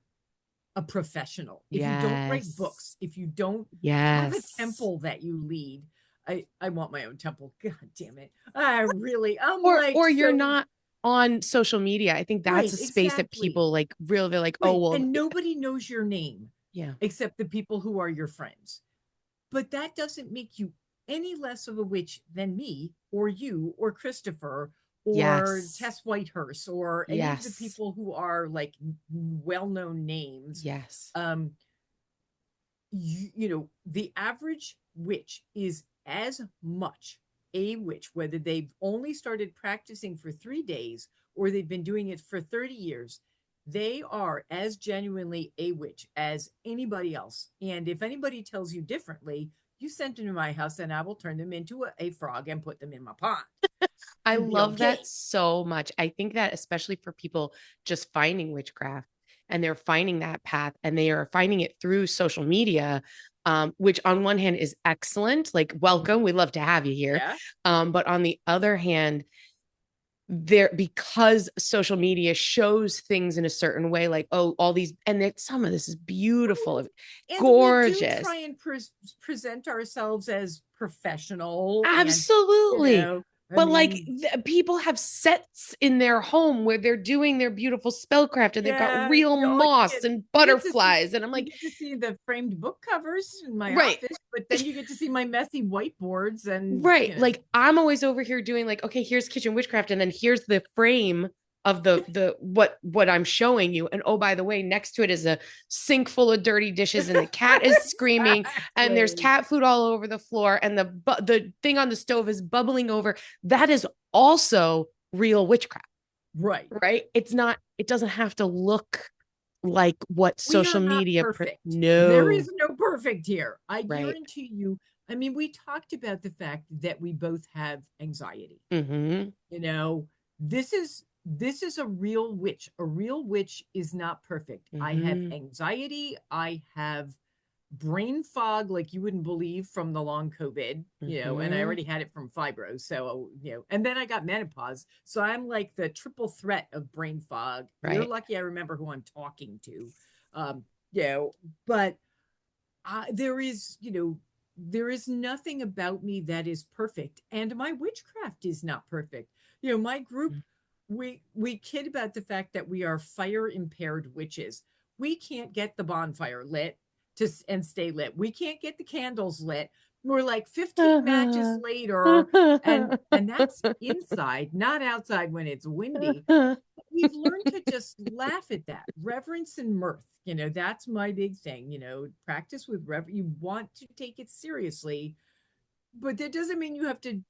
a professional, if you don't write Yes. books, if you don't have a Yes. temple that you lead. I want my own temple. God damn it. I'm like, Or you're so not on social media. I think that's right, a space that exactly. people like real they're like, oh Right. well, And nobody knows your name yeah. except the people who are your friends. But that doesn't make you any less of a witch than me or you or Christopher or Yes. Tess Whitehurst or any of the Yes. people who are like well-known names. Yes. Um, the average witch is as much a witch, whether they've only started practicing for 3 days or they've been doing it for 30 years. They are as genuinely a witch as anybody else. And if anybody tells you differently, you send them to my house and I will turn them into a frog and put them in my pond I and be love that okay. so much. I think that especially for people just finding witchcraft and they're finding that path and they are finding it through social media, which on one hand is excellent. Like, welcome, we'd love to have you here. Yeah. But on the other hand, there because social media shows things in a certain way, like oh, all these, and that some of this is beautiful, And we do gorgeous, try and present ourselves as professional and, absolutely. I But like mean, people have sets in their home where they're doing their beautiful spellcraft and they've got yeah, real moss and you get to see butterflies. And I'm you like, get to see the framed book covers in my right, office, but then you get to see my messy whiteboards and, right. Like I'm always over here doing like, okay, here's kitchen witchcraft, and then here's the frame of the what I'm showing you. And oh, by the way, next to it is a sink full of dirty dishes, and the cat is screaming, and there's exactly. cat food all over the floor, and the thing on the stove is bubbling over. That is also real witchcraft, Right. right? It doesn't have to look like what We social are not media perfect. There no, is no perfect here. I right. guarantee you. I mean, we talked about the fact that we both have anxiety. Mm-hmm. You know, this is a real witch. A real witch is not perfect. I have Mm-hmm. anxiety. I have brain fog like you wouldn't believe from the long COVID, and I Mm-hmm. already had it from fibro. So, and then I got menopause. So I'm like the triple threat of brain fog. You're Right. lucky I remember who I'm talking to. Um, you know, but there is, there is nothing about me that is perfect. And my witchcraft is not perfect. My group, we kid about the fact that we are fire impaired witches. We can't get the bonfire lit and stay lit. We can't get the candles lit. We're like 15 matches later, and that's inside, not outside when it's windy. We've learned to just laugh at that. Reverence and mirth, that's my big thing. Practice with you want to take it seriously, but that doesn't mean you have to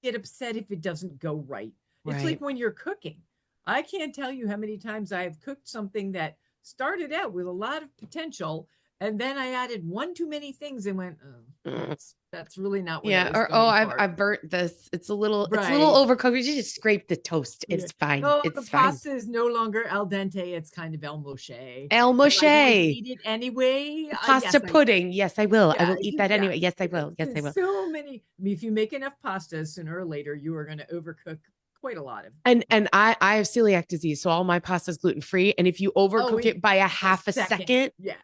get upset if it doesn't go right. It's like Right. when you're cooking. I can't tell you how many times I have cooked something that started out with a lot of potential, and then I added one too many things and went, oh, Mm. that's really not what I Yeah. was Or oh, going for. I've burnt this. It's a little Right. overcooked. You just scrape the toast. Yeah. It's fine. Oh, the It's fine. pasta is no longer al dente. It's kind of el moshe. El Am I going to Moshe. eat it anyway? Pasta Yes, I pudding. Yes, I will. I yeah, will eat that yeah. anyway. Yes, I will. Yes, I There's will. so many. I mean, if you make enough pasta, sooner or later, you are going to overcook quite a lot of. And I have celiac disease, so all my pasta is gluten free. And if you Oh, overcook in it by a a half a second. second, Yeah,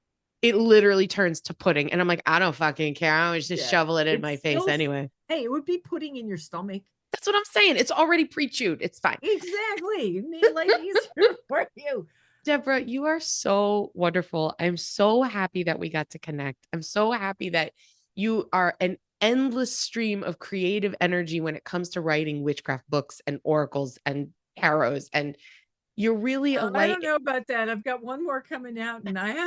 it literally turns to pudding. And I'm like, I don't fucking care. I was just yeah. shovel it in It's my face still. anyway. Hey, it would be putting in your stomach. That's what I'm saying. It's already pre-chewed. It's fine. Exactly. Made life easier for you. Deborah, you are so wonderful. I'm so happy that we got to connect. I'm so happy that you are an endless stream of creative energy when it comes to writing witchcraft books and oracles and tarots. And you're really a I don't light. know about that. I've got one more coming out, and I'm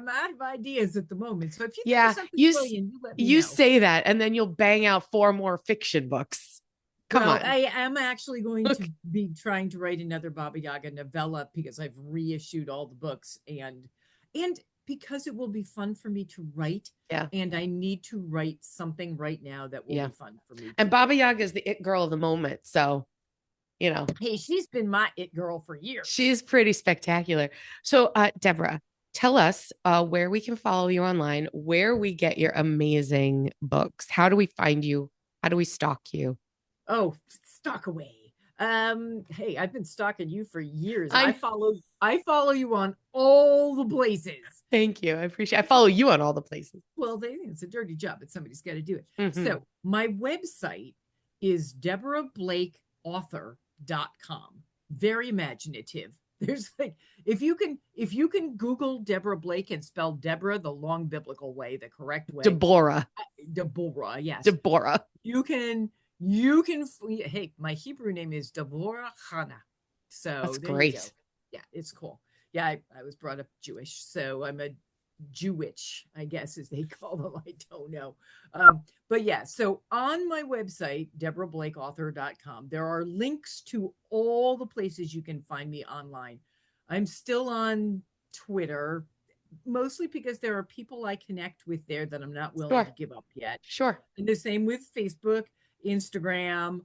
out of ideas at the moment. So if you think of Yeah, something you brilliant, you let me you know. say that, and then you'll bang out 4 more fiction books. Come Well, on. I am actually going to Look. be trying to write another Baba Yaga novella because I've reissued all the books, and because it will be fun for me to write, Yeah, and I need to write something right now that will yeah. be fun for me to And do. Baba Yaga is the it girl of the moment. So, you know, Hey, she's been my it girl for years. she's pretty spectacular. So, Deborah, tell us where we can follow you online, where we get your amazing books. How do we find you? How do we stalk you? Oh, stalk away. Hey, I've been stalking you for years. I I follow I follow you on all the places. thank you. I appreciate. I follow you on all the places. Well, it's a dirty job, but somebody's got to do it. Hmm. So my website is deborahblakeauthor.com. Very imaginative. There's like if you can Google Deborah Blake and spell Deborah the long biblical way, the correct way, Deborah. Deborah, yes. Deborah. You can hey, my Hebrew name is Deborah Hana. So That's there you go. great. Yeah, it's cool. Yeah, I was brought up Jewish, so I'm a Jewish, I guess, as they call them. I don't know. But yeah, so on my website, deborahblakeauthor.com, there are links to all the places you can find me online. I'm still on Twitter, mostly because there are people I connect with there that I'm not willing Sure. to give up yet. Sure. And the same with Facebook, Instagram.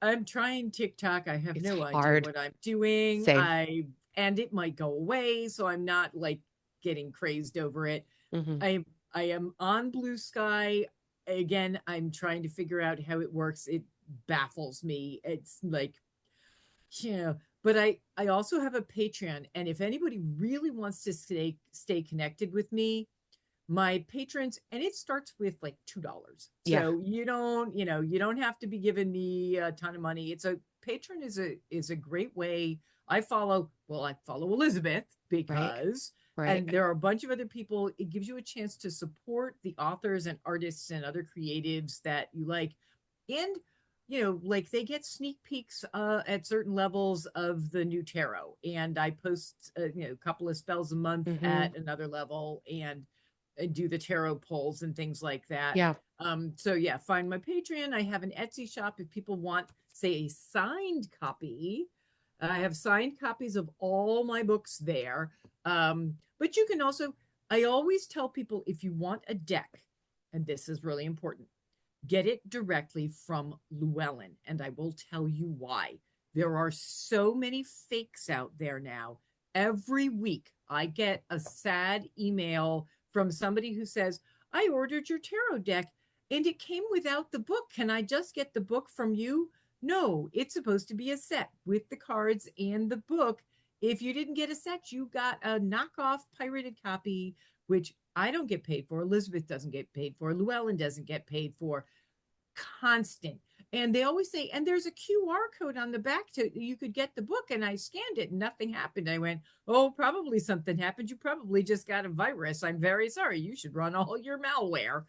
I'm trying TikTok. I have It's no idea hard. what I'm doing. Same. And it might go away, so I'm not like getting crazed over it. Hmm. I am on Blue Sky. Again, I'm trying to figure out how it works. It baffles me. It's like, but I also have a Patreon, and if anybody really wants to stay connected with me, my patrons, and it starts with like $2. Yeah. So you don't have to be giving me a ton of money. It's a patron is a great way. I follow Elizabeth Right. because, Right. and there are a bunch of other people. It gives you a chance to support the authors and artists and other creatives that you like. And like they get sneak peeks at certain levels of the new tarot, and I post a couple of spells a month Hmm. at another level, and do the tarot polls and things like that. Yeah. So yeah, find my Patreon. I have an Etsy shop if people want, say, a signed copy. I have signed copies of all my books there. But you can also, I always tell people if you want a deck, and this is really important, get it directly from Llewellyn, and I will tell you why. There are so many fakes out there now. Every week, I get a sad email from somebody who says, I ordered your tarot deck and it came without the book. Can I just get the book from you? No, it's supposed to be a set with the cards and the book. If you didn't get a set, you got a knockoff pirated copy, which I don't get paid for. Elizabeth doesn't get paid for. Llewellyn doesn't get paid for. Constant. And they always say, and there's a QR code on the back to you could get the book. And I scanned it and nothing happened. I went, oh, probably something happened. You probably just got a virus. I'm very sorry. You should run all your malware.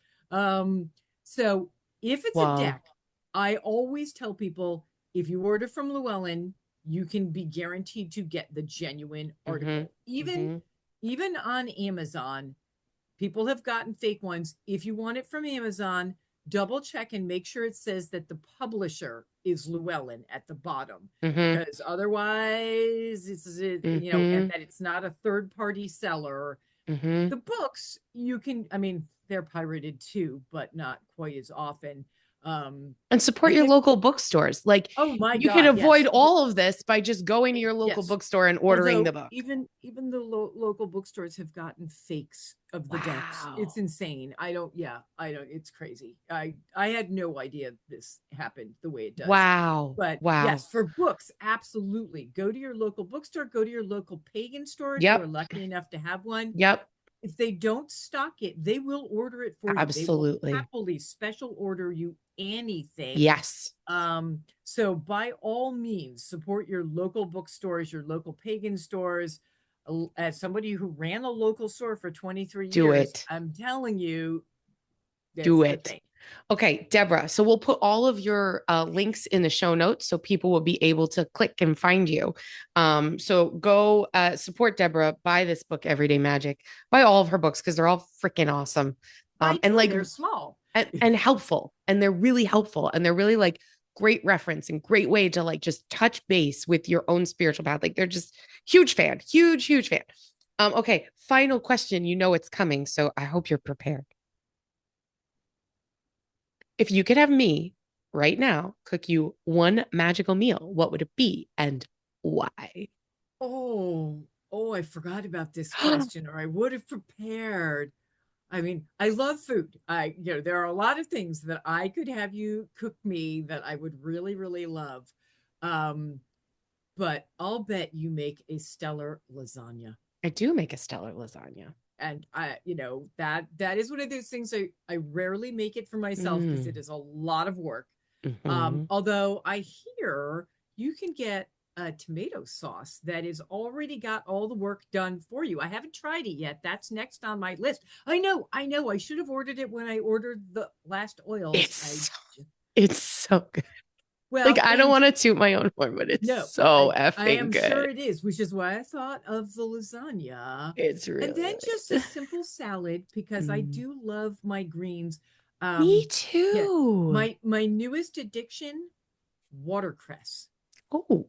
So if it's a Wow. deck, I always tell people if you order from Llewellyn, you can be guaranteed to get the genuine Mm-hmm. article. Even Mm-hmm. even on Amazon, people have gotten fake ones. If you want it from Amazon, double check and make sure it says that the publisher is Llewellyn at the bottom, Mm-hmm. because otherwise and Mm-hmm. that it's not a third party seller. Mm-hmm. The books you can, I mean, they're pirated too, but not quite as often. And I support your think, local bookstores. Like oh my you can God, avoid yes. all of this by just going to your local Yes. bookstore and ordering the Although book. even the local bookstores have gotten fakes of the decks. It's Wow. insane. I don't, it's crazy. I had no idea this happened the way it does. Wow. But Wow. yes, for books, absolutely. Go to your local bookstore, go to your local pagan store if you are Yep. lucky enough to have one. Yep. If they don't stock it, they will order it for you. They will Absolutely. happily special order you anything. Yes. So by all means, support your local bookstores, your local pagan stores. As somebody who ran a local store for 23 Do years, it. I'm telling you, Do that's the it. thing. Okay, Deborah. So we'll put all of your links in the show notes so people will be able to click and find you. So go support Deborah. Buy this book, Everyday Magic. Buy all of her books because they're all freaking awesome. Buy And two, like they're small. and helpful. And they're really helpful. And they're really like great reference and great way to like just touch base with your own spiritual path. Like they're just huge fan, huge, huge fan. Okay, final question. You know it's coming, so I hope you're prepared. If you could have me right now cook you one magical meal, what would it be and why? Oh, oh, I forgot about this question, or I would have prepared. I mean, I love food. There are a lot of things that I could have you cook me that I would really, really love. Um, but I'll bet you make a stellar lasagna. I do make a stellar lasagna. And that is one of those things I rarely make it for myself because it Mm. is a lot of work. Hmm. Although I hear you can get a tomato sauce that is already got all the work done for you. I haven't tried it yet. That's next on my list. I know. I should have ordered it when I ordered the last oils. It's it's so good. Like Well, I don't and want to toot my own horn, but it's no, so I effing am sure good. it is, which is why I thought of the lasagna. It's And then really, just a really simple salad because I mm. do love my greens. Me Yeah, too. my newest addiction, watercress. Oh,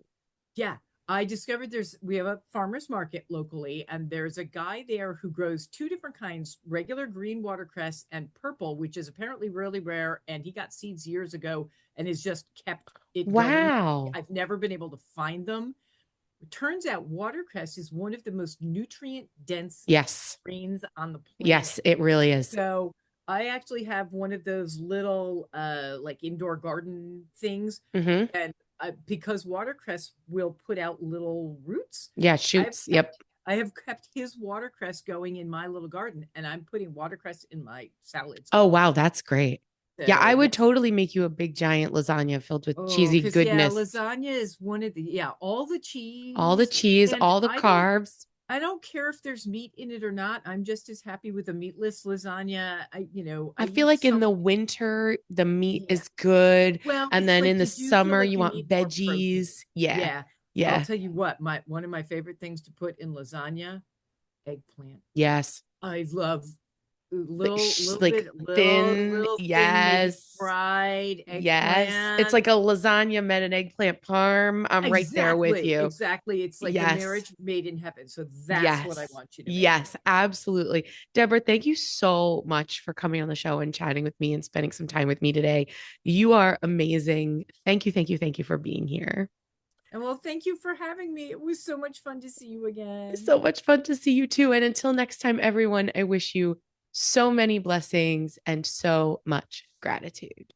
Yeah, I discovered we have a farmer's market locally, and there's a guy there who grows two different kinds, regular green watercress and purple, which is apparently really rare. And he got seeds years ago and has just kept it going. wow. I've never been able to find them. It turns out watercress is one of the most nutrient dense Yes. greens on the Yes, planet. it really is. So I actually have one of those little like indoor garden things, Hmm. and because watercress will put out little roots, Yeah, I've shoots. Yep. kept I have kept his watercress going in my little garden, and I'm putting watercress in my salads Oh, all the wow, time. that's great. Yeah, I So would yes. totally make you a big giant lasagna filled with Oh, cheesy because yeah, goodness. lasagna is one of the, yeah, all the All the cheese, cheese, and all the carbs. I don't care if there's meat in it or not. I'm just as happy with a meatless lasagna. I I feel eat like in some, the winter, the meat yeah. is good. Well, And it's then in like the you do feel summer, like you you want need more protein. veggies. Yeah. Yeah. I'll Yeah. tell you what, my one of my favorite things to put in lasagna, eggplant. Yes. I love Like thin. little thin, maybe Yes. fried Yes. It's eggplant. like a lasagna met an eggplant parm. I'm right there with Exactly, you. exactly. It's like a Yes. marriage made in heaven. So that's what I Yes. want you to make. Yes, absolutely. Deborah, thank you so much for coming on the show and chatting with me and spending some time with me today. You are amazing. Thank you, thank you, thank you for being here. And well, thank you for having me. It was so much fun to see you again. So much fun to see you too. And until next time, everyone, I wish you so many blessings and so much gratitude.